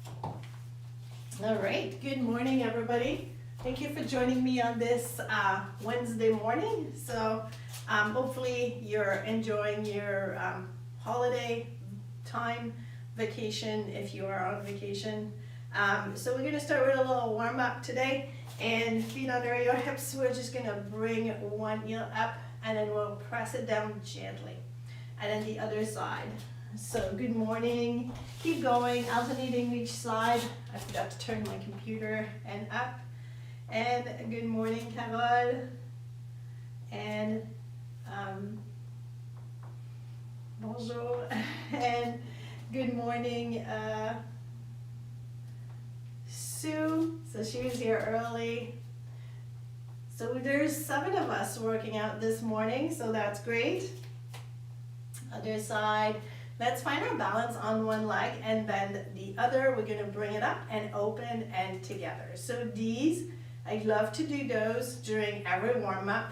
All right, good morning, everybody. Thank you for joining me on this Wednesday morning. So hopefully you're enjoying your holiday time, vacation, if you are on vacation. So we're going to start with a little warm up today. And feet under your hips, we're just going to bring one heel up and then we'll press it down gently. And then the other side. So good morning, keep going, alternating each side. I forgot to turn my computer and up. And good morning, Carol. And bonjour. And good morning, Sue. So she was here early. So there's 7 of us working out this morning, so that's great. Other side. Let's find our balance on one leg and bend the other. We're going to bring it up and open and together. So these, I love to do those during every warm-up.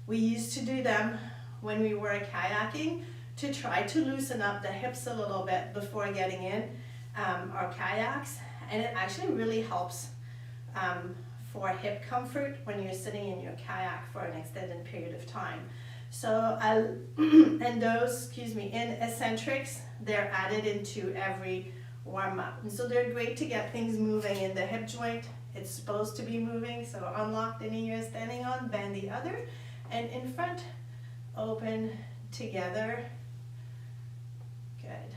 We used to do them when we were kayaking to try to loosen up the hips a little bit before getting in our kayaks. And it actually really helps for hip comfort when you're sitting in your kayak for an extended period of time. So and those, in eccentrics, they're added into every warm-up. And so they're great to get things moving in the hip joint. It's supposed to be moving, so unlock the knee you're standing on, bend the other, and in front, open together. Good.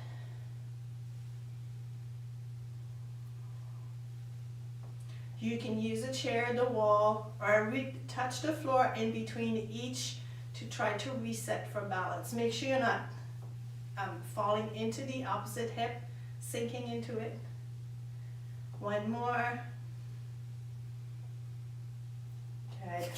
You can use a chair, the wall, or touch the floor in between each to try to reset for balance. Make sure you're not falling into the opposite hip, sinking into it. One more. Good.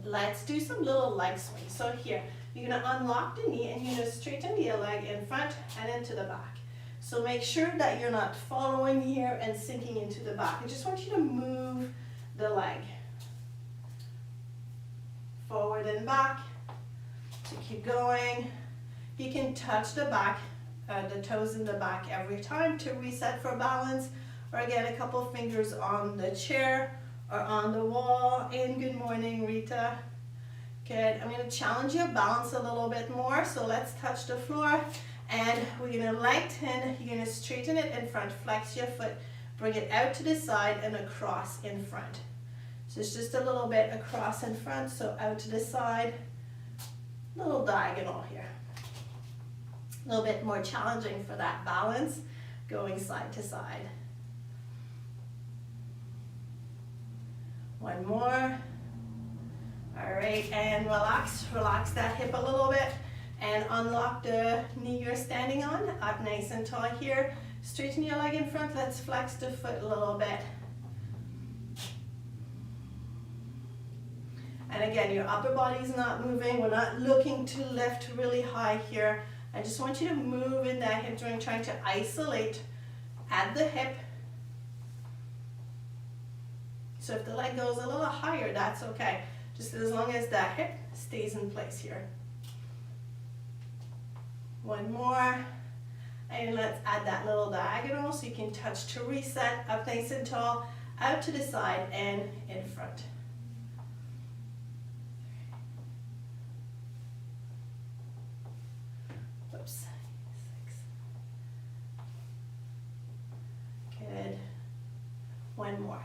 Let's do some little leg swings. So here, you're gonna unlock the knee and you're gonna straighten the leg in front and into the back. So make sure that you're not following here and sinking into the back. I just want you to move the leg forward and back. So keep going. You can touch the back, the toes in the back every time to reset for balance, or get a couple fingers on the chair or on the wall. And good morning, Rita. Good. I'm going to challenge your balance a little bit more. So let's touch the floor and we're going to lengthen. You're going to straighten it in front, flex your foot, bring it out to the side and across in front. So it's just a little bit across in front, so out to the side, little diagonal here. A little bit more challenging for that balance, going side to side. One more. All right, and relax that hip a little bit and unlock the knee you're standing on, up nice and tall here. Straighten your leg in front, let's flex the foot a little bit. And again, your upper body is not moving. We're not looking to lift really high here. I just want you to move in that hip joint, trying to isolate at the hip. So if the leg goes a little higher, that's okay. Just as long as that hip stays in place here. One more. And let's add that little diagonal so you can touch to reset, up nice and tall, out to the side and in front. Whoops. 6. Good. One more.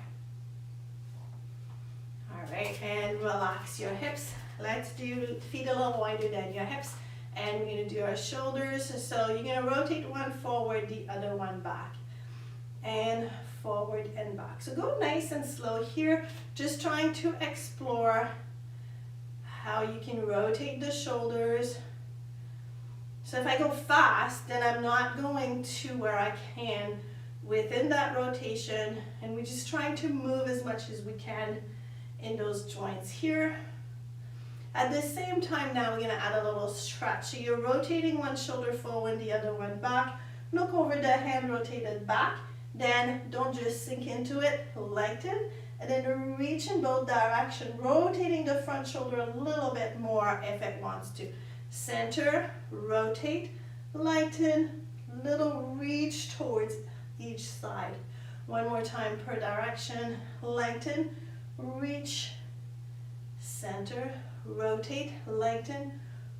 All right, and relax your hips. Let's do feet a little wider than your hips. And we're going to do our shoulders. So you're going to rotate one forward, the other one back. And forward and back. So go nice and slow here. Just trying to explore how you can rotate the shoulders. So if I go fast, then I'm not going to where I can within that rotation. And we're just trying to move as much as we can in those joints here. At the same time now we're going to add a little stretch. So you're rotating one shoulder forward, the other one back. Look over the hand rotated back. Then don't just sink into it, lengthen. And then reach in both directions, rotating the front shoulder a little bit more if it wants to. Center, rotate, lengthen, little reach towards each side. One more time per direction. Lengthen, reach, center, rotate, lengthen,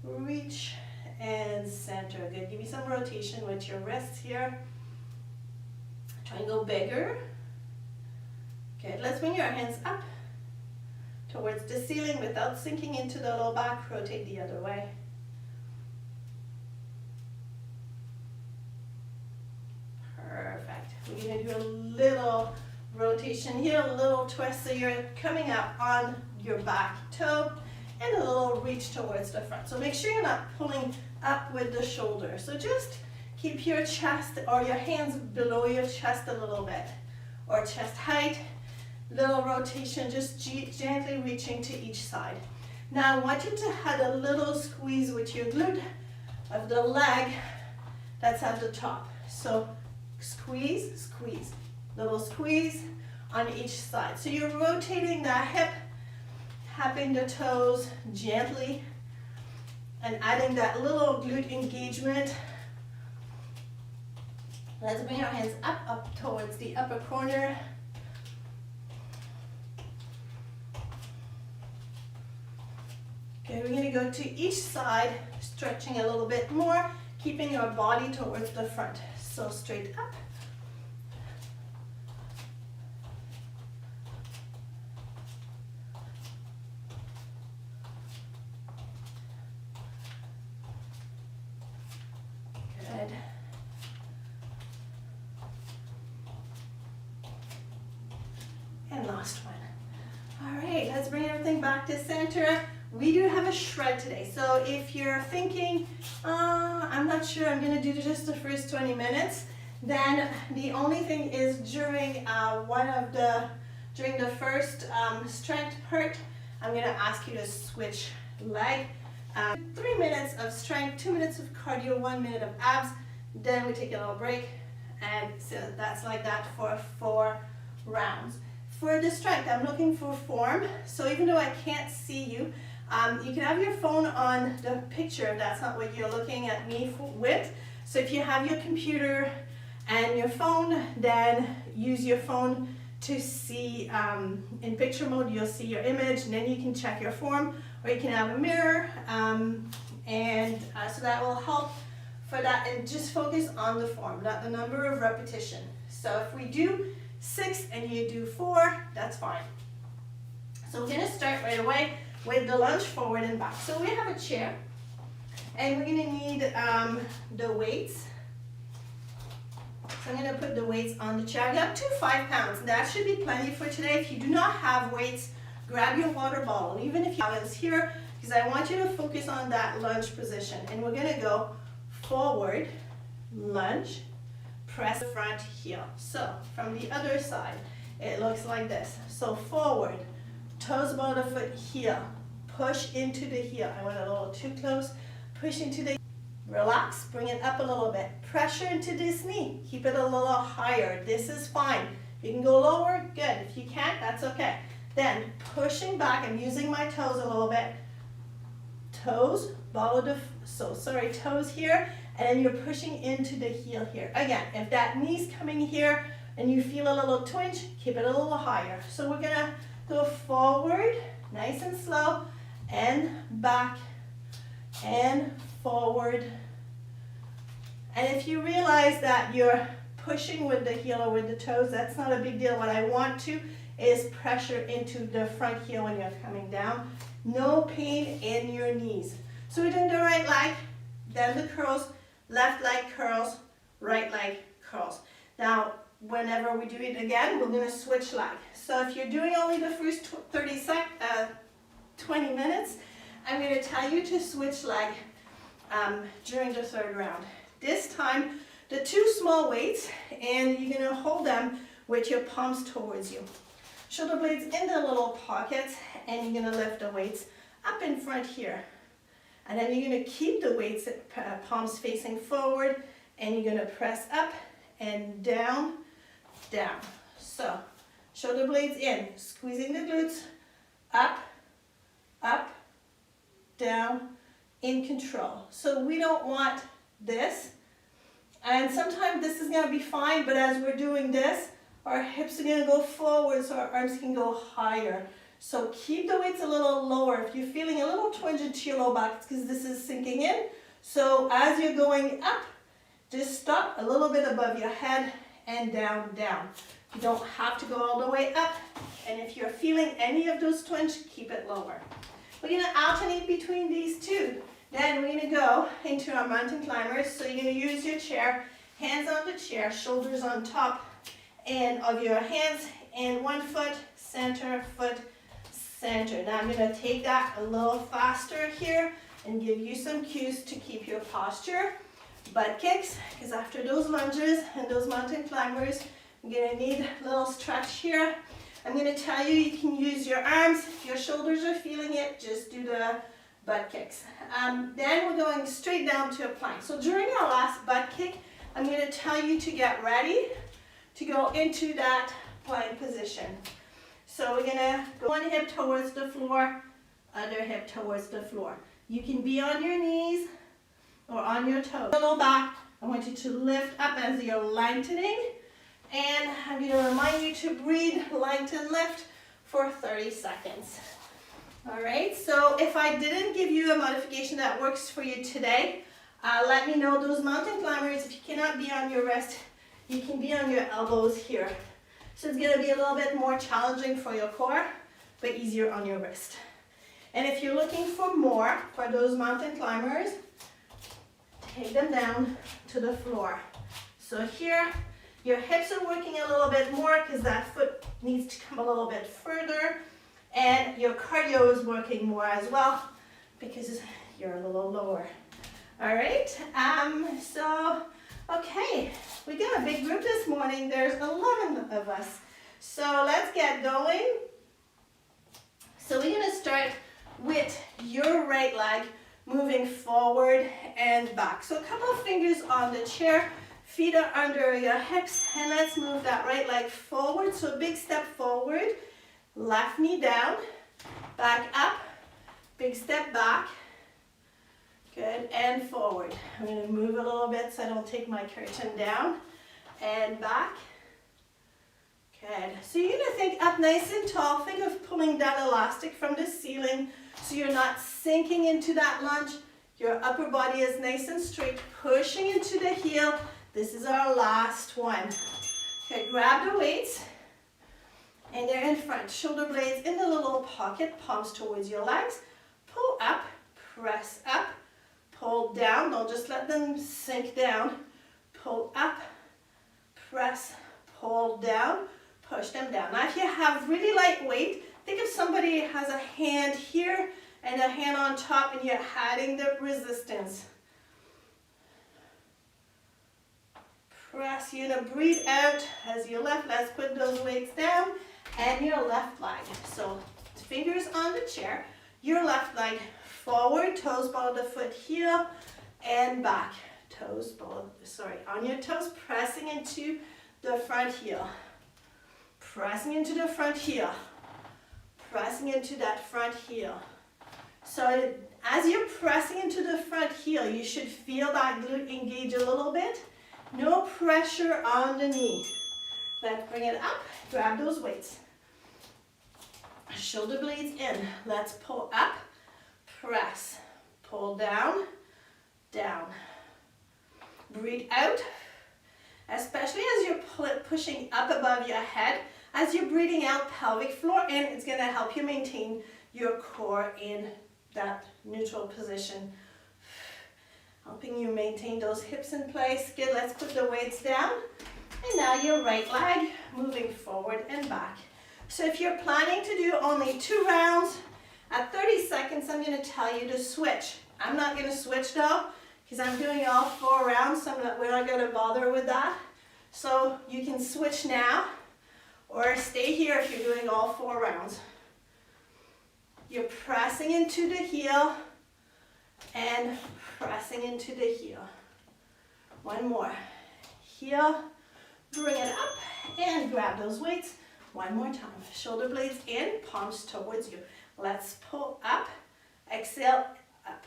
reach, and center. Good. Give me some rotation with your wrists here. Try and go bigger. Good. Let's bring your hands up towards the ceiling without sinking into the low back. Rotate the other way. Perfect. We're going to do a little rotation here, a little twist, so you're coming up on your back toe, and a little reach towards the front. So make sure you're not pulling up with the shoulder. So just keep your chest or your hands below your chest a little bit, or chest height. Little rotation, just gently reaching to each side. Now I want you to have a little squeeze with your glute of the leg that's at the top. So squeeze, squeeze, little squeeze on each side. So you're rotating that hip, tapping the toes gently, and adding that little glute engagement. Let's bring our hands up towards the upper corner. Okay, we're going to go to each side, stretching a little bit more, keeping your body towards the front. So straight up. Good. And last one. All right, let's bring everything back to center. We do have a shred today, so if you're thinking, I'm not sure I'm going to do just the first 20 minutes, then the only thing is during the first strength part, I'm going to ask you to switch leg. 3 minutes of strength, 2 minutes of cardio, 1 minute of abs, then we take a little break, and so that's like that for 4 rounds. For the strength, I'm looking for form, so even though I can't see you, you can have your phone on the picture if that's not what you're looking at me with. So if you have your computer and your phone, then use your phone to see in picture mode. You'll see your image, and then you can check your form, or you can have a mirror, so that will help for that. And just focus on the form, not the number of repetition. So if we do 6 and you do 4, that's fine. So we're going to start right away with the lunge forward and back. So we have a chair, and we're going to need the weights. So I'm going to put the weights on the chair. We have 2 5-pounds. That should be plenty for today. If you do not have weights, grab your water bottle, even if you have it here, because I want you to focus on that lunge position. And we're going to go forward, lunge, press the front heel. So from the other side, it looks like this. So forward, toes above the foot, heel, push into the heel. I went a little too close. Push into the, relax, bring it up a little bit. Pressure into this knee. Keep it a little higher. This is fine. If you can go lower, good. If you can't, that's okay. Then pushing back, I'm using my toes a little bit. Toes, ball of the, toes here, and then you're pushing into the heel here. Again, if that knee's coming here and you feel a little twinge, keep it a little higher. So we're gonna go forward, nice and slow, and back, and forward. And if you realize that you're pushing with the heel or with the toes, that's not a big deal. What I want to is pressure into the front heel when you're coming down. No pain in your knees. So we're doing the right leg, then the curls, left leg curls, right leg curls. Now, whenever we do it again, we're going to switch leg. So if you're doing only the first 20 minutes, I'm going to tell you to switch leg during the 3rd round. This time, the 2 small weights, and you're going to hold them with your palms towards you. Shoulder blades in the little pockets, and you're going to lift the weights up in front here. And then you're going to keep the weights, palms facing forward, and you're going to press up and down, down. So, shoulder blades in, squeezing the glutes, up, up, down, in control. So we don't want this And sometimes this is gonna be fine, but as we're doing this, our hips are gonna go forward so our arms can go higher. So keep the weights a little lower. If you're feeling a little twinge into your low back, it's because this is sinking in. So as you're going up, just stop a little bit above your head and down, down. You don't have to go all the way up. And if you're feeling any of those twinge, keep it lower. We're gonna alternate between these two. Then we're gonna go into our mountain climbers. So you're gonna use your chair, hands on the chair, shoulders on top and of your hands, and one foot, center, foot, center. Now I'm gonna take that a little faster here and give you some cues to keep your posture. Butt kicks, because after those lunges and those mountain climbers, you're gonna need a little stretch here. I'm going to tell you, you can use your arms. If your shoulders are feeling it, just do the butt kicks. Then we're going straight down to a plank. So during our last butt kick, I'm going to tell you to get ready to go into that plank position. So we're going to go one hip towards the floor, other hip towards the floor. You can be on your knees or on your toes. A little back. I want you to lift up as you're lengthening. And I'm going to remind you to breathe, lengthen, lift for 30 seconds. All right, so if I didn't give you a modification that works for you today, let me know. Those mountain climbers, if you cannot be on your wrist, you can be on your elbows here. So it's going to be a little bit more challenging for your core, but easier on your wrist. And if you're looking for more for those mountain climbers, take them down to the floor. So here, your hips are working a little bit more because that foot needs to come a little bit further, and your cardio is working more as well because you're a little lower. All right, okay, we got a big group this morning. There's 11 of us. So let's get going. So we're gonna start with your right leg moving forward and back. So a couple of fingers on the chair. Feet are under your hips, and let's move that right leg forward. So big step forward, left knee down, back up, big step back, good, and forward. I'm going to move a little bit so I don't take my curtain down, and back, good. So you're going to think up nice and tall. Think of pulling that elastic from the ceiling so you're not sinking into that lunge. Your upper body is nice and straight, pushing into the heel. This is our last one. Okay, grab the weights, and they're in front. Shoulder blades in the little pocket, palms towards your legs. Pull up, press up, pull down. Don't just let them sink down. Pull up, press, pull down, push them down. Now if you have really light weight, think if somebody has a hand here and a hand on top and you're adding the resistance. Press, you're gonna breathe out as you lift. Let's put those weights down and your left leg. So fingers on the chair, your left leg forward, toes ball of the foot heel and back. Toes ball, on your toes, pressing into the front heel. Pressing into the front heel. Pressing into that front heel. So as you're pressing into the front heel, you should feel that glute engage a little bit. No pressure on the knee. Let's bring it up. Grab those weights. Shoulder blades in. Let's pull up, press, pull down, down. Breathe out, especially as you're pushing up above your head. As you're breathing out, pelvic floor in. It's going to help you maintain your core in that neutral position. Helping you maintain those hips in place. Good, let's put the weights down. And now your right leg moving forward and back. So if you're planning to do only 2 rounds, at 30 seconds, I'm going to tell you to switch. I'm not going to switch though, because I'm doing all 4 rounds, so we're not going to bother with that. So you can switch now, or stay here if you're doing all 4 rounds. You're pressing into the heel, and pressing into the heel. One more. Heel, bring it up, and grab those weights. One more time. Shoulder blades in, palms towards you. Let's pull up, exhale, up.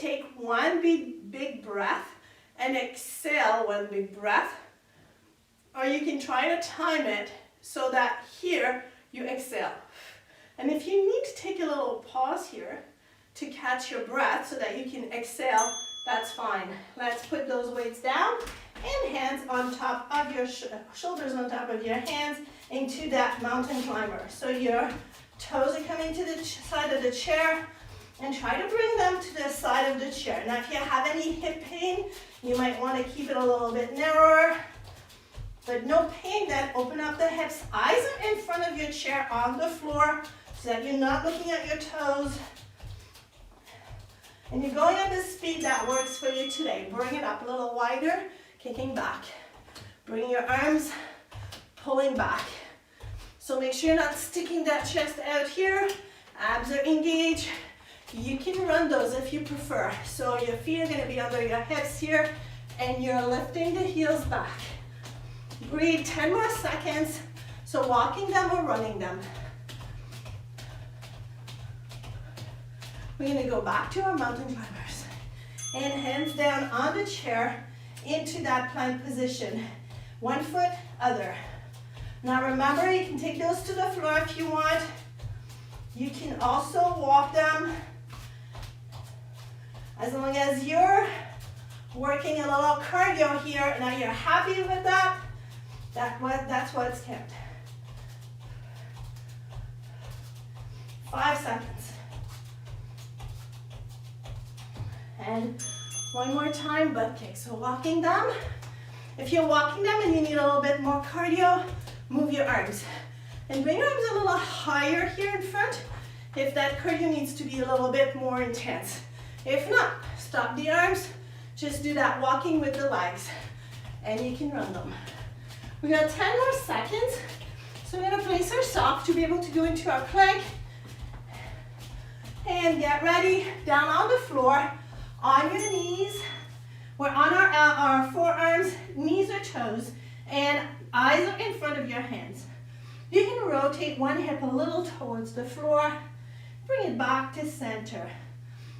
take one big breath and exhale one big breath. Or you can try to time it so that here you exhale. And if you need to take a little pause here to catch your breath so that you can exhale, that's fine. Let's put those weights down and hands on top of your shoulders on top of your hands into that mountain climber. So your toes are coming to the side of the chair and try to bring them to the side of the chair. Now if you have any hip pain, you might want to keep it a little bit narrower. But no pain, then open up the hips. Eyes are in front of your chair on the floor so that you're not looking at your toes. And you're going at the speed that works for you today. Bring it up a little wider, kicking back. Bring your arms, pulling back. So make sure you're not sticking that chest out here. Abs are engaged. You can run those if you prefer. So your feet are going to be under your hips here, and you're lifting the heels back. Breathe 10 more seconds. So walking them or running them. We're going to go back to our mountain climbers. And hands down on the chair into that plank position. One foot, other. Now remember, you can take those to the floor if you want. You can also walk them as long as you're working a little cardio here. Now you're happy with that. That's what's kept. 5 seconds. And one more time, butt kick. So walking them. If you're walking them and you need a little bit more cardio, move your arms. And bring your arms a little higher here in front if that cardio needs to be a little bit more intense. If not, stop the arms. Just do that walking with the legs. And you can run them. We got 10 more seconds. So we're gonna place ourselves to be able to go into our plank. And get ready, down on the floor, on your knees. We're on our forearms, knees or toes, and eyes are in front of your hands. You can rotate one hip a little towards the floor, bring it back to center,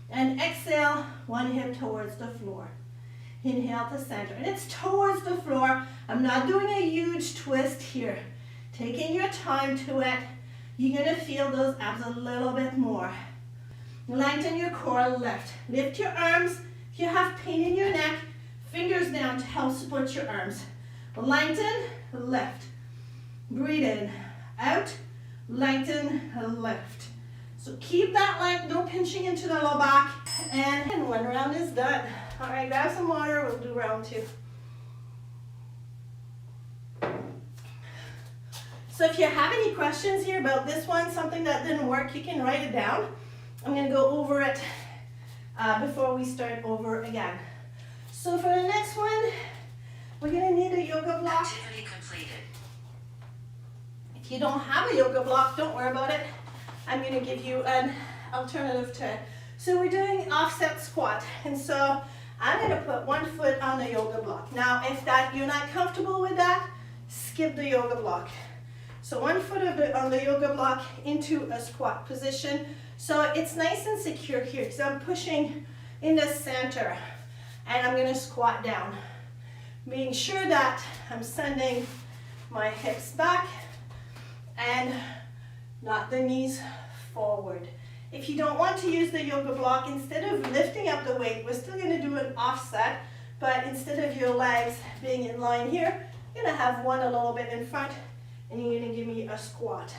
and exhale one hip towards the floor. Inhale to center, and it's towards the floor. I'm not doing a huge twist here. Taking your time to it, you're gonna feel those abs a little bit more. Lengthen your core, lift. Lift your arms. If you have pain in your neck, fingers down to help support your arms. Lengthen, lift. Breathe in, out, lengthen, lift. So keep that length, no pinching into the low back. And one round is done. All right, grab some water, we'll do round 2. So if you have any questions here about this one, something that didn't work, you can write it down. I'm gonna go over it before we start over again. So for the next one, we're gonna need a yoga block. Activity completed. If you don't have a yoga block, don't worry about it. I'm gonna give you an alternative to it. So we're doing offset squat. And so I'm gonna put one foot on the yoga block. Now, if you're not comfortable with that, skip the yoga block. So one foot on the yoga block into a squat position. So it's nice and secure here because I'm pushing in the center and I'm gonna squat down. Being sure that I'm sending my hips back and not the knees forward. If you don't want to use the yoga block, instead of lifting up the weight, we're still gonna do an offset, but instead of your legs being in line here, you're gonna have one a little bit in front and you're gonna give me a squat.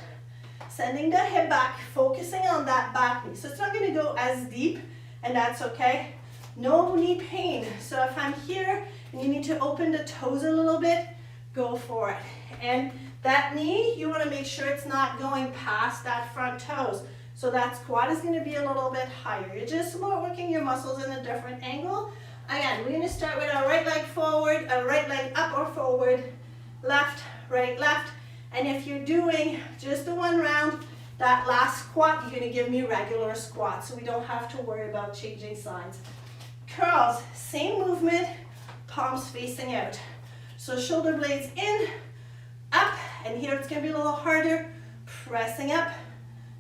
Sending the hip back, focusing on that back knee. So it's not gonna go as deep, and that's okay. No knee pain. So if I'm here and you need to open the toes a little bit, go for it. And that knee, you wanna make sure it's not going past that front toes. So that squat is gonna be a little bit higher. You're just working your muscles in a different angle. Again, we're gonna start with our right leg forward, a right leg up or forward, left, right, left. And if you're doing just the one round, that last squat, you're gonna give me regular squat, so we don't have to worry about changing sides. Curls, same movement, palms facing out. So shoulder blades in, up, and here it's gonna be a little harder, pressing up,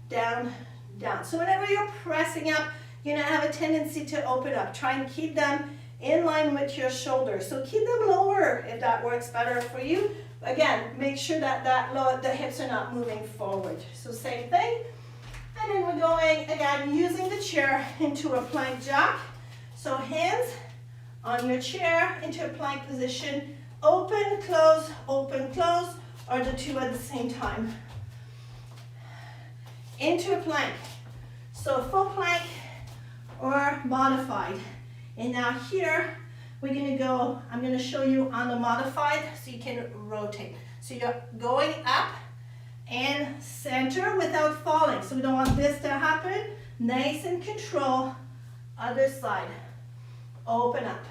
down, down. So whenever you're pressing up, you're gonna have a tendency to open up. Try and keep them in line with your shoulders. So keep them lower if that works better for you. Again, make sure that the hips are not moving forward. So same thing. And then we're going, again, using the chair into a plank jack. So hands on your chair into a plank position. Open, close, or the two at the same time. Into a plank. So full plank or modified. And now here, we're gonna go, I'm gonna show you on the modified so you can rotate. So you're going up and center without falling. So we don't want this to happen. Nice and control. Other side. Open up.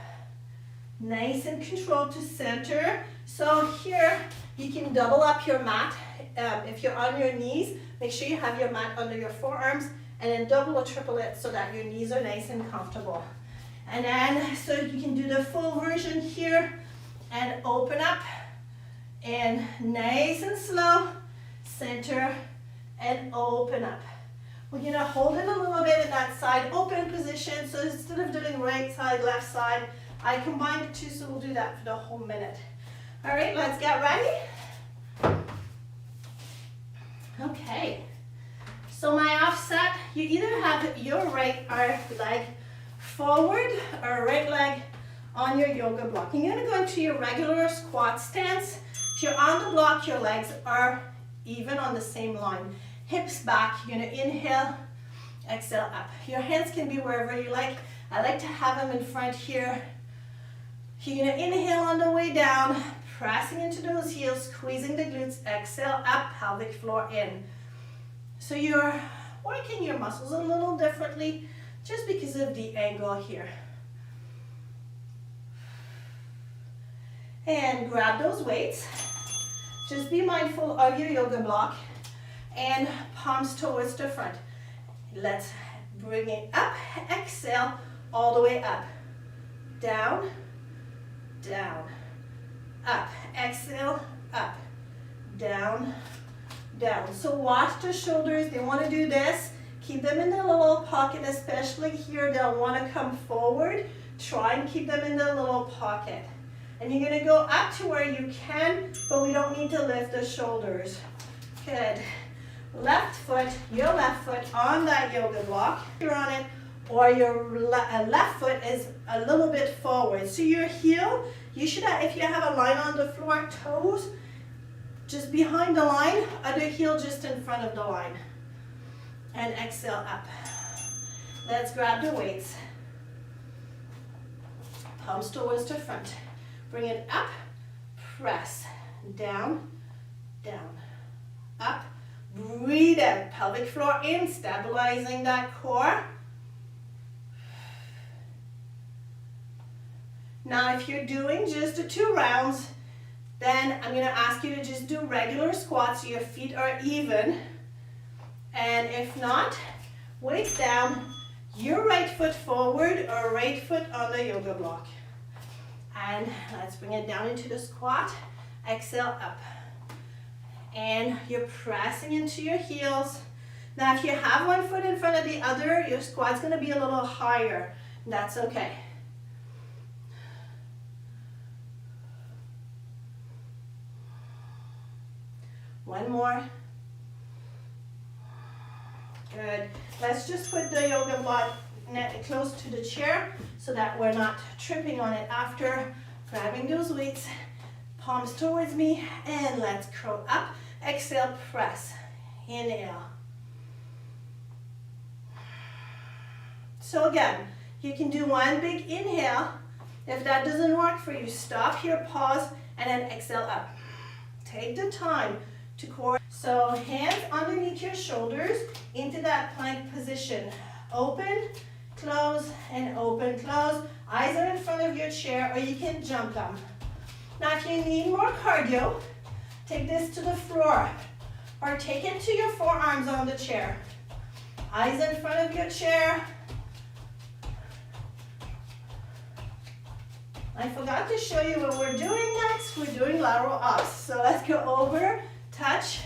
Nice and control to center. So here, you can double up your mat. If you're on your knees, make sure you have your mat under your forearms and then double or triple it so that your knees are nice and comfortable. And then, so you can do the full version here and open up and nice and slow, center and open up. We're gonna hold it a little bit in that side open position. So instead of doing right side, left side, I combined the two, so we'll do that for the whole minute. All right, let's get ready. Okay, so my offset, you either have your right leg forward or right leg on your yoga block. You're gonna go into your regular squat stance. If you're on the block, your legs are even on the same line. Hips back, you're gonna inhale, exhale up. Your hands can be wherever you like. I like to have them in front here. You're gonna inhale on the way down, pressing into those heels, squeezing the glutes, exhale up, pelvic floor in. So you're working your muscles a little differently just because of the angle here. And grab those weights. Just be mindful of your yoga block and palms towards the front. Let's bring it up, exhale, all the way up. Down, down, up. Exhale, up, down, down. So watch the shoulders. They want to do this. Keep them in the little pocket, especially here. They'll want to come forward. Try and keep them in the little pocket. And you're going to go up to where you can, but we don't need to lift the shoulders. Good. Left foot, your left foot on that yoga block. You're on it, or your left foot is a little bit forward. So your heel, you should have, if you have a line on the floor, toes just behind the line, other heel just in front of the line. And exhale up. Let's grab the weights. Palms towards the front. Bring it up, press, down, down, up. Breathe out, pelvic floor in, stabilizing that core. Now if you're doing just the 2 rounds, then I'm going to ask you to just do regular squats so your feet are even. And if not, weights down, your right foot forward or right foot on the yoga block. And let's bring it down into the squat. Exhale up. And you're pressing into your heels. Now if you have one foot in front of the other, your squat's going to be a little higher. That's okay. One more. Good. Let's just put the yoga block close to the chair so that we're not tripping on it after. Grabbing those weights, palms towards me, and let's curl up. Exhale, press. Inhale. So again, you can do one big inhale. If that doesn't work for you, stop here, pause, and then exhale up. Take the time to core. So hands underneath your shoulders into that plank position. Open, close, and open, close. Eyes are in front of your chair, or you can jump them. Now if you need more cardio, take this to the floor, or take it to your forearms on the chair. Eyes in front of your chair. I forgot to show you what we're doing next. We're doing lateral ups. So let's go over, touch.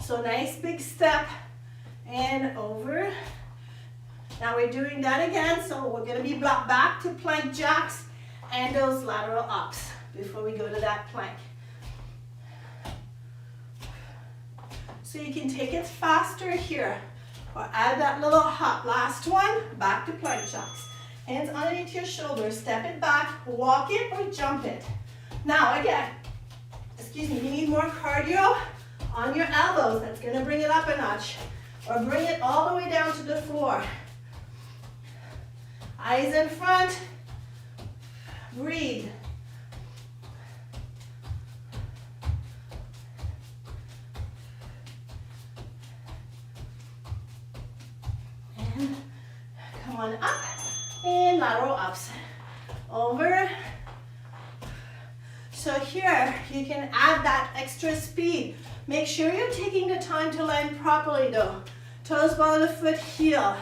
So nice big step and over. Now we're doing that again, so we're gonna be back to plank jacks and those lateral ups before we go to that plank. So you can take it faster here, or add that little hop. Last one, back to plank jacks. Hands underneath your shoulders, step it back, walk it or jump it. Now again, excuse me, you need more cardio on your elbows. That's gonna bring it up a notch, or bring it all the way down to the floor. Eyes in front, breathe. And come on up, and lateral ups. Over. So here, you can add that extra speed. Make sure you're taking the time to land properly though. Toes, ball of the foot, heel.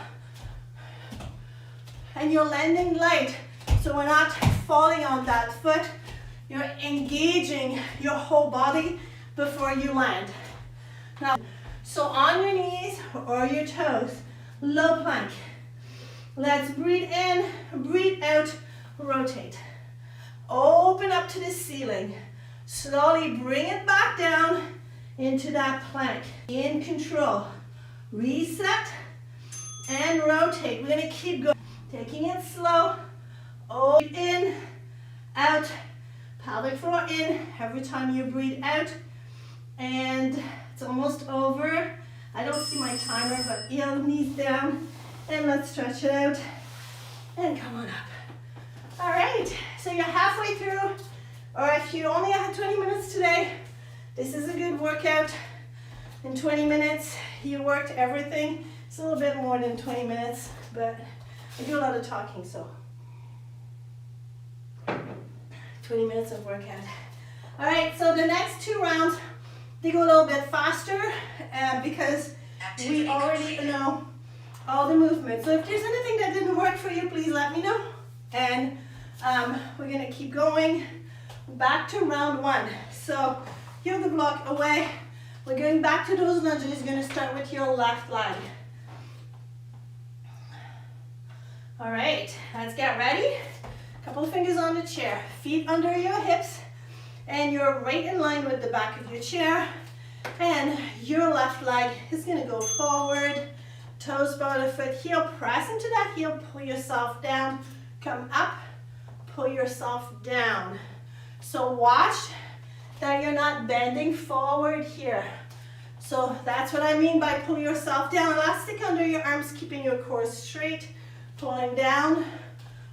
And you're landing light, so we're not falling on that foot. You're engaging your whole body before you land. Now, so on your knees or your toes, low plank. Let's breathe in, breathe out, rotate. Open up to the ceiling. Slowly bring it back down into that plank. In control. Reset and rotate. We're gonna keep going. Taking it slow. Oh, in, out, pelvic floor in. Every time you breathe out. And it's almost over. I don't see my timer, but heel, knees down. And let's stretch it out. And come on up. All right, so you're halfway through. Or if you only had 20 minutes today, this is a good workout. In 20 minutes, you worked everything. It's a little bit more than 20 minutes, but I do a lot of talking, so 20 minutes of workout. All right, so the next 2 rounds, they go a little bit faster because we already know all the movements. So if there's anything that didn't work for you, please let me know. And we're gonna keep going back to round 1. So yoga block away. We're going back to those lunges. You're gonna start with your left leg. All right, let's get ready. Couple of fingers on the chair, feet under your hips, and you're right in line with the back of your chair. And your left leg is gonna go forward, toes, ball of foot, heel, press into that heel, pull yourself down, come up, pull yourself down. So watch that you're not bending forward here. So that's what I mean by pull yourself down. Elastic under your arms, keeping your core straight, pulling down,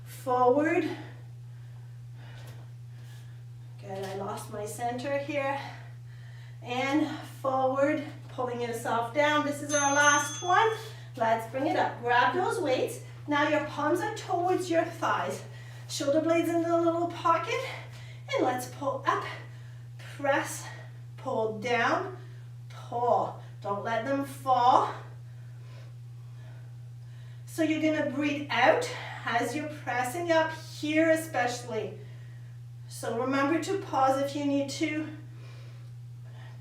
forward. Good, I lost my center here. And forward, pulling yourself down. This is our last one. Let's bring it up. Grab those weights. Now your palms are towards your thighs. Shoulder blades in the little pocket. And let's pull up, press, pull down, pull. Don't let them fall. So you're gonna breathe out as you're pressing up here especially. So remember to pause if you need to.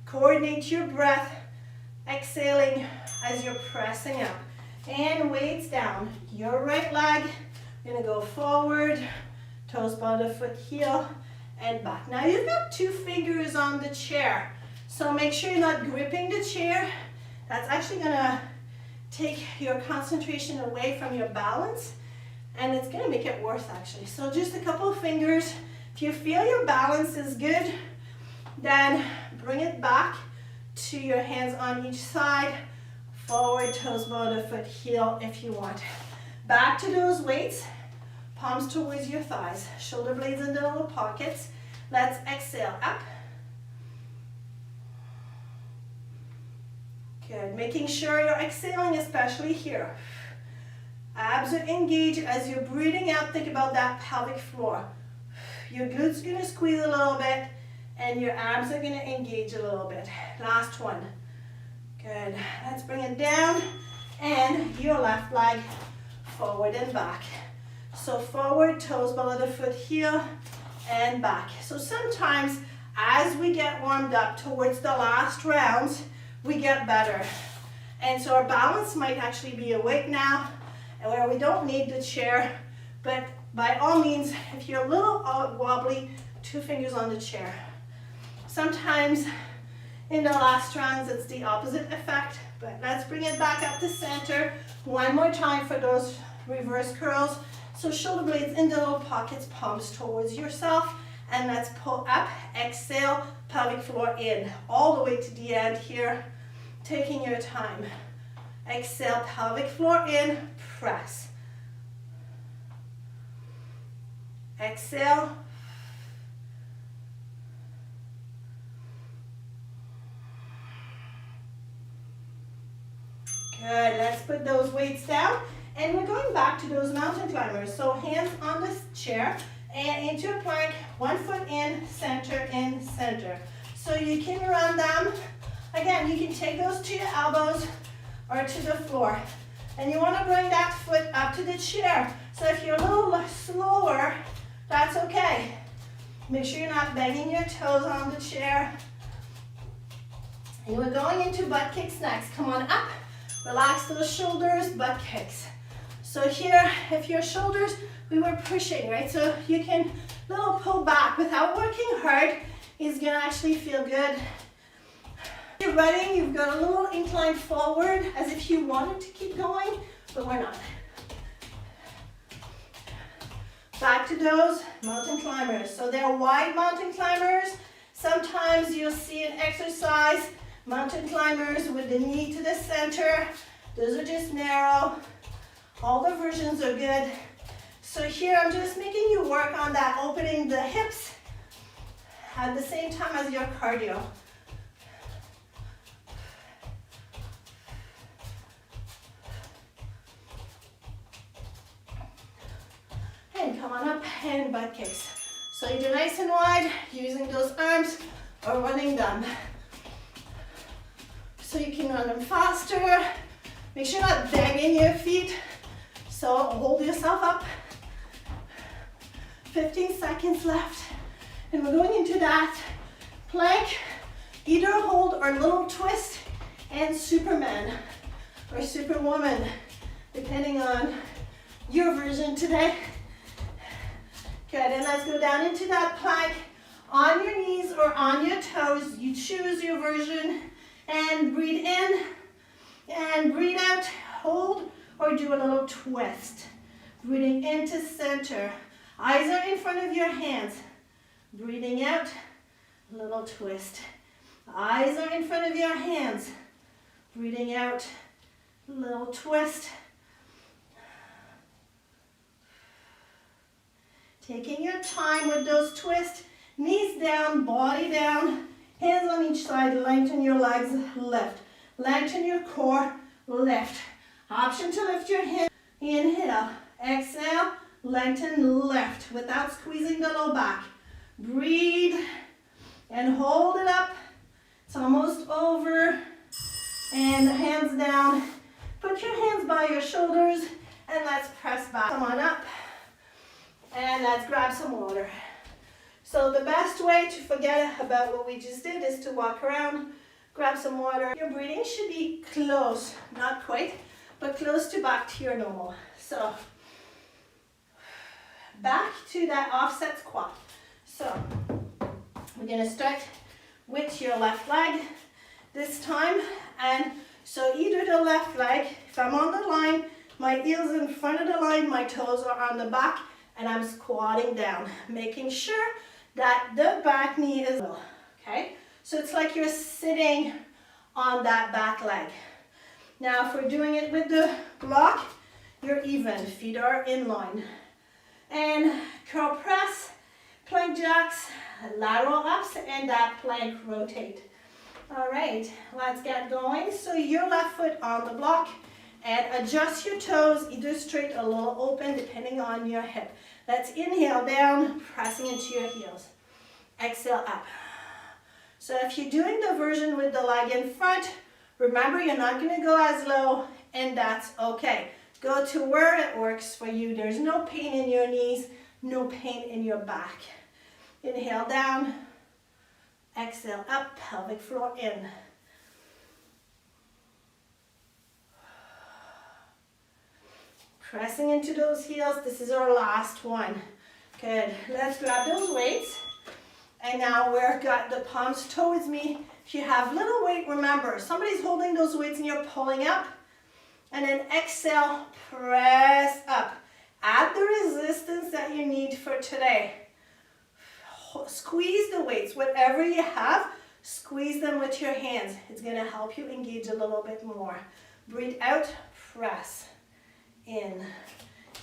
Coordinate your breath, exhaling as you're pressing up. And weights down. Your right leg, you're gonna go forward, toes, ball of foot, heel, and back. Now you've got 2 fingers on the chair. So make sure you're not gripping the chair. That's actually gonna take your concentration away from your balance, and it's gonna make it worse actually. So just a couple of fingers. If you feel your balance is good, then bring it back to your hands on each side. Forward, toes, ball of foot, heel if you want. Back to those weights, palms towards your thighs, shoulder blades in the little pockets. Let's exhale up. Good, making sure you're exhaling, especially here. Abs are engaged as you're breathing out. Think about that pelvic floor. Your glutes are gonna squeeze a little bit, and your abs are gonna engage a little bit. Last one. Good, let's bring it down, and your left leg forward and back. So forward, toes, ball of the foot, heel, and back. So sometimes as we get warmed up towards the last rounds, we get better. And so our balance might actually be awake now, and where we don't need the chair, but by all means, if you're a little wobbly, 2 fingers on the chair. Sometimes in the last rounds, it's the opposite effect, but let's bring it back up to center. One more time for those reverse curls. So shoulder blades in the little pockets, palms towards yourself, and let's pull up, exhale, pelvic floor in, all the way to the end here, taking your time. Exhale, pelvic floor in, press. Exhale. Good, let's put those weights down. And we're going back to those mountain climbers. So hands on the chair and into a plank, 1 foot in, center, in, center. So you can run them. Again, you can take those to your elbows or to the floor. And you want to bring that foot up to the chair. So if you're a little slower, that's okay. Make sure you're not banging your toes on the chair. And we're going into butt kicks next. Come on up. Relax those shoulders, butt kicks. So here, if your shoulders, we were pushing, right? So you can little pull back without working hard. It's gonna actually feel good. You're running, you've got a little incline forward as if you wanted to keep going, but we're not. Back to those mountain climbers. So they're wide mountain climbers. Sometimes you'll see an exercise, mountain climbers with the knee to the center. Those are just narrow. All the versions are good. So here I'm just making you work on that, opening the hips at the same time as your cardio. And come on up and butt kicks. So either nice and wide, using those arms, or running them. So you can run them faster. Make sure you're not banging your feet. So hold yourself up. 15 seconds left. And we're going into that plank, either hold or little twist, and Superman or Superwoman, depending on your version today. Good, and let's go down into that plank on your knees or on your toes. You choose your version, and breathe in and breathe out. Hold or do a little twist. Breathing into center. Eyes are in front of your hands. Breathing out, little twist. Eyes are in front of your hands. Breathing out, little twist. Taking your time with those twists. Knees down, body down. Hands on each side. Lengthen your legs, lift. Lengthen your core, lift. Option to lift your hands. Inhale, exhale, lengthen, lift without squeezing the low back. Breathe and hold it up. It's almost over. And hands down. Put your hands by your shoulders and let's press back. Come on up. And let's grab some water. So the best way to forget about what we just did is to walk around, grab some water. Your breathing should be close, not quite, but close to back to your normal. So back to that offset squat. So we're gonna start with your left leg this time. And so either the left leg, if I'm on the line, my heel's in front of the line, my toes are on the back, and I'm squatting down, making sure that the back knee is low, okay? So it's like you're sitting on that back leg. Now if we're doing it with the block, you're even, feet are in line. And curl press, plank jacks, lateral ups, and that plank rotate. All right, let's get going. So your left foot on the block, and adjust your toes, either straight or a little open, depending on your hip. Let's inhale down, pressing into your heels. Exhale up. So if you're doing the version with the leg in front, remember you're not going to go as low, and that's okay. Go to where it works for you. There's no pain in your knees, no pain in your back. Inhale down, exhale up, pelvic floor in. Pressing into those heels. This is our last one. Good. Let's grab those weights. And now we've got the palms towards me. If you have little weight, remember, somebody's holding those weights and you're pulling up. And then exhale, press up. Add the resistance that you need for today. Squeeze the weights, whatever you have, squeeze them with your hands. It's going to help you engage a little bit more. Breathe out, press in.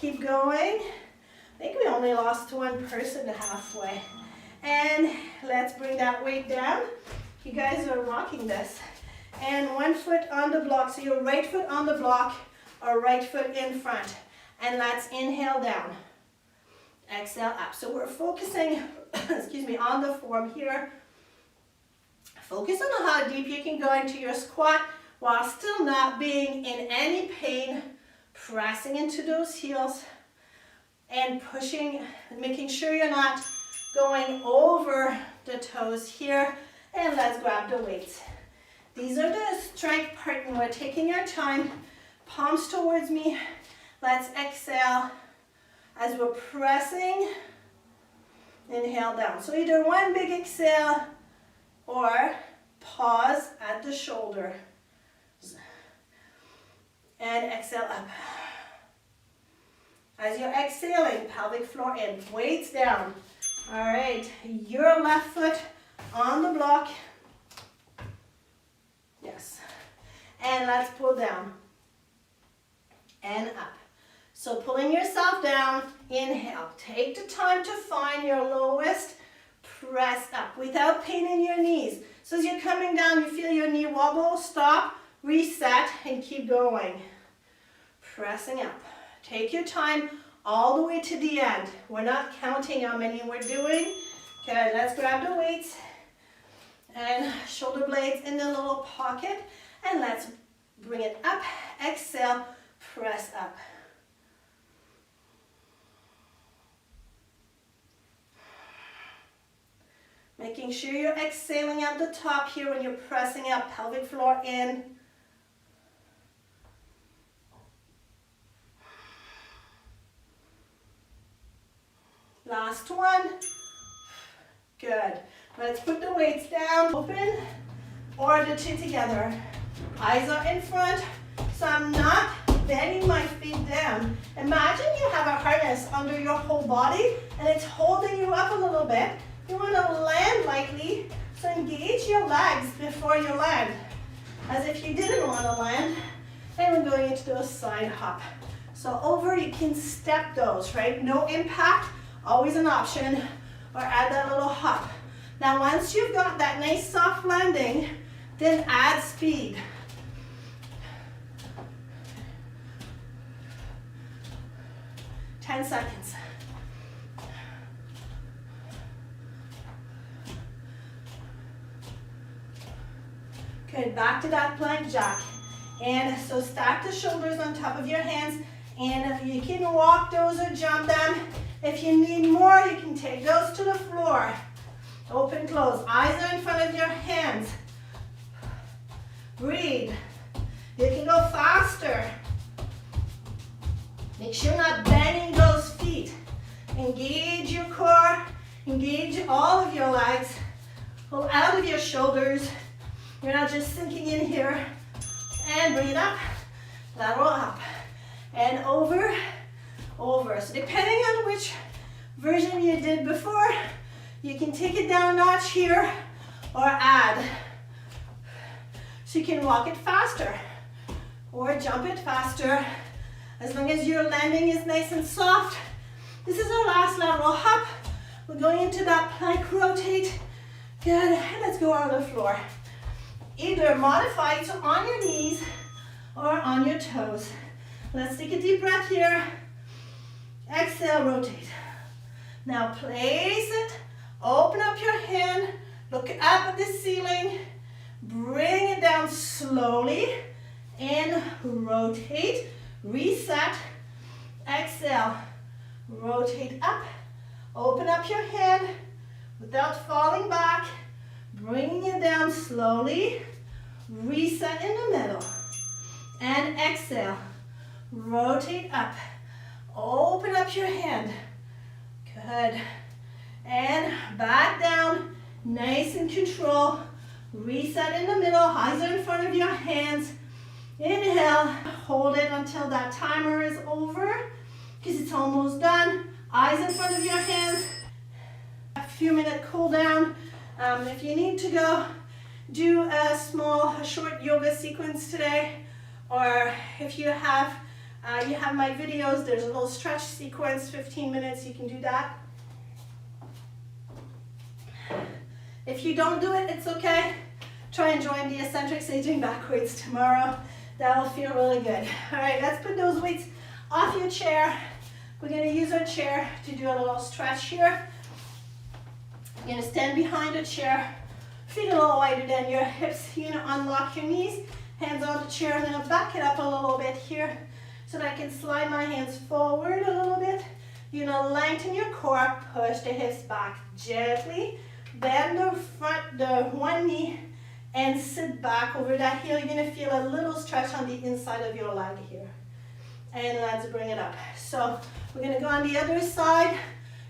Keep going. I think we only lost one person halfway. And let's bring that weight down. You guys are rocking this. And one foot on the block. So your right foot on the block or right foot in front. And let's inhale down. Exhale up. So we're focusing, excuse me, on the form here. Focus on how deep you can go into your squat while still not being in any pain. Pressing into those heels and pushing, making sure you're not going over the toes here. And let's grab the weights. These are the strength part, and we're taking our time. Palms towards me. Let's exhale as we're pressing. Inhale down. So either one big exhale or pause at the shoulder. And exhale up. As you're exhaling, pelvic floor in, weights down. All right, your left foot on the block. Yes. And let's pull down and up. So pulling yourself down, inhale. Take the time to find your lowest. Press up without pain in your knees. So as you're coming down, you feel your knee wobble, stop, reset, and keep going. Pressing up. Take your time all the way to the end. We're not counting how many we're doing. Okay, let's grab the weights and shoulder blades in the little pocket, and let's bring it up. Exhale, press up. Making sure you're exhaling at the top here when you're pressing up, pelvic floor in. Last one. Good. Let's put the weights down, open, or the two together. Eyes are in front, so I'm not bending my feet down. Imagine you have a harness under your whole body and it's holding you up a little bit. You want to land lightly, so engage your legs before you land, as if you didn't want to land. And we're going into a side hop. So over, you can step those, right? No impact, always an option, or add that little hop. Now once you've got that nice soft landing, then add speed. 10 seconds. Good, back to that plank jack. And so stack the shoulders on top of your hands, and you can walk those or jump them. If you need more, you can take those to the floor. Open, close, eyes are in front of your hands. Breathe. You can go faster. Make sure you're not bending those feet. Engage your core, engage all of your legs. Pull out of your shoulders. You're not just sinking in here. And breathe up, lateral up, and over, over. So depending on which version you did before, you can take it down a notch here or add. So you can walk it faster or jump it faster, as long as your landing is nice and soft. This is our last lateral hop. We're going into that plank rotate. Good, and let's go on the floor. Either modify it on your knees or on your toes. Let's take a deep breath here. Exhale, rotate. Now place it, open up your hand, look up at the ceiling, bring it down slowly, and rotate, reset, exhale, rotate up, open up your hand without falling back, bringing it down slowly, reset in the middle, and exhale, rotate up. Open up your hand. Good. And back down, nice and control. Reset in the middle, eyes are in front of your hands. Inhale, hold it until that timer is over, because it's almost done. Eyes in front of your hands. A few minute cool down. If you need to go, do a short yoga sequence today, or if you have my videos, there's a little stretch sequence, 15 minutes, you can do that. If you don't do it, it's okay. Try and join the eccentric staging backwards tomorrow. That'll feel really good. All right, let's put those weights off your chair. We're gonna use our chair to do a little stretch here. You're gonna stand behind a chair, feet a little wider than your hips. You're gonna unlock your knees, hands on the chair. I'm gonna back it up a little bit here so that I can slide my hands forward a little bit. You're gonna lengthen your core, push the hips back gently. Bend the one knee and sit back over that heel. You're gonna feel a little stretch on the inside of your leg here. And let's bring it up. So we're gonna go on the other side.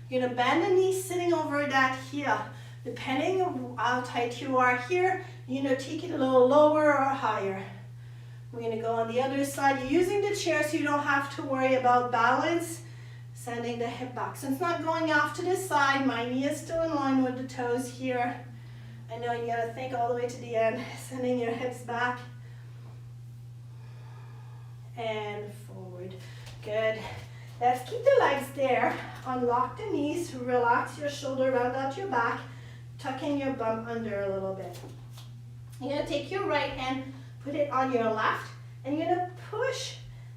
You're gonna bend the knee sitting over that heel. Depending on how tight you are here, you're gonna take it a little lower or higher. We're gonna go on the other side. You're using the chair so you don't have to worry about balance. Sending the hip back. So it's not going off to the side. My knee is still in line with the toes here. I know you gotta think all the way to the end. Sending your hips back. And forward. Good. Let's keep the legs there. Unlock the knees. Relax your shoulder, round out your back. Tucking your bum under a little bit. You're gonna take your right hand, put it on your left, and you're gonna push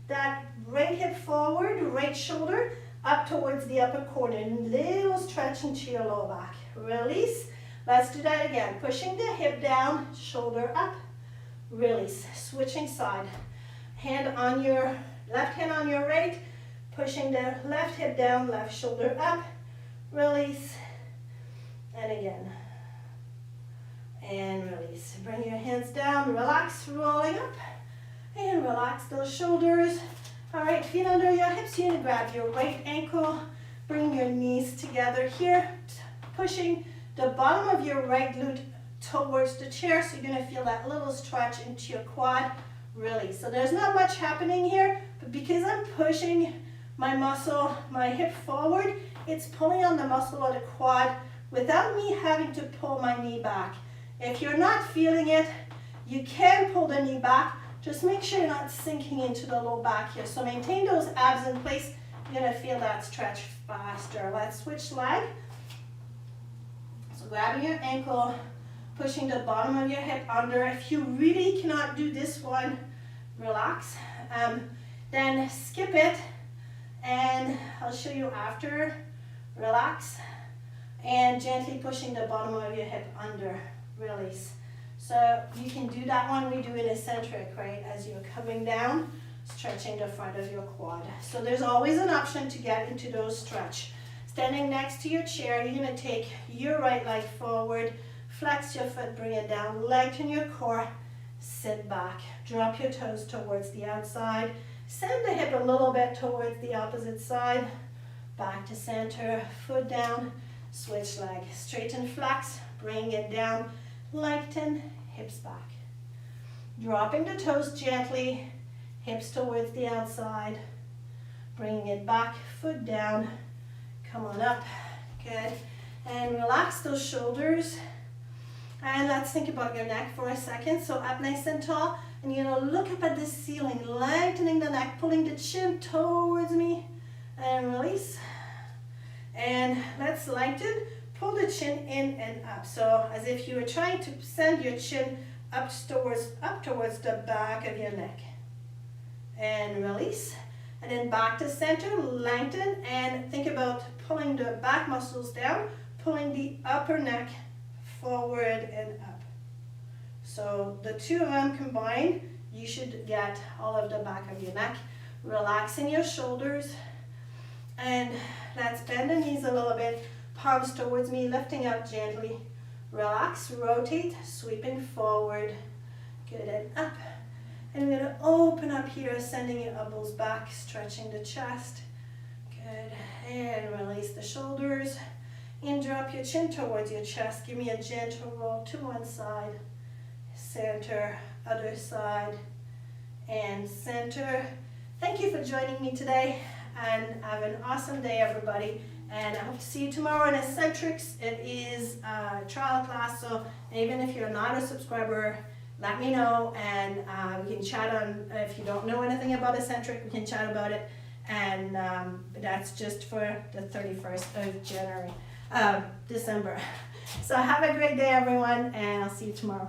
that right hip forward, right shoulder, up towards the upper corner. Little stretch into your low back. Release. Let's do that again. Pushing the hip down, shoulder up. Release. Switching side. Hand on your left hand on your right. Pushing the left hip down, left shoulder up. Release. And again. And release. Bring your hands down. Relax. Rolling up. And relax those shoulders. All right, feet under your hips. You're gonna grab your right ankle, bring your knees together here, pushing the bottom of your right glute towards the chair. So you're gonna feel that little stretch into your quad. Release. So there's not much happening here, but because I'm pushing my muscle, my hip forward, it's pulling on the muscle of the quad without me having to pull my knee back. If you're not feeling it, you can pull the knee back. Just make sure you're not sinking into the low back here. So maintain those abs in place. You're gonna feel that stretch faster. Let's switch leg. So grabbing your ankle, pushing the bottom of your hip under. If you really cannot do this one, relax. Then skip it, and I'll show you after. Relax, and gently pushing the bottom of your hip under. Release. So you can do that one. We do an eccentric, right? As you're coming down, stretching the front of your quad. So there's always an option to get into those stretch. Standing next to your chair, you're gonna take your right leg forward, flex your foot, bring it down, lengthen your core, sit back, drop your toes towards the outside, send the hip a little bit towards the opposite side, back to center, foot down, switch leg, straighten flex, bring it down, lengthen, hips back. Dropping the toes gently, hips towards the outside, bringing it back, foot down, come on up, good. And relax those shoulders. And let's think about your neck for a second. So up nice and tall, and you're gonna look up at the ceiling, lengthening the neck, pulling the chin towards me, and release. And let's lengthen, pull the chin in and up. So as if you were trying to send your chin up towards the back of your neck. And release. And then back to center, lengthen, and think about pulling the back muscles down, pulling the upper neck forward and up. So the two of them combined, you should get all of the back of your neck. Relaxing your shoulders. And let's bend the knees a little bit, palms towards me, lifting up gently. Relax, rotate, sweeping forward. Good, and up. And we're gonna open up here, sending your elbows back, stretching the chest. Good. And release the shoulders. And drop your chin towards your chest. Give me a gentle roll to one side. Center, other side, and center. Thank you for joining me today, and have an awesome day, everybody. And I hope to see you tomorrow in Eccentrics. It is a trial class, so even if you're not a subscriber, let me know, and we can chat on, if you don't know anything about Eccentric, we can chat about it. And that's just for the 31st of December. So have a great day, everyone, and I'll see you tomorrow.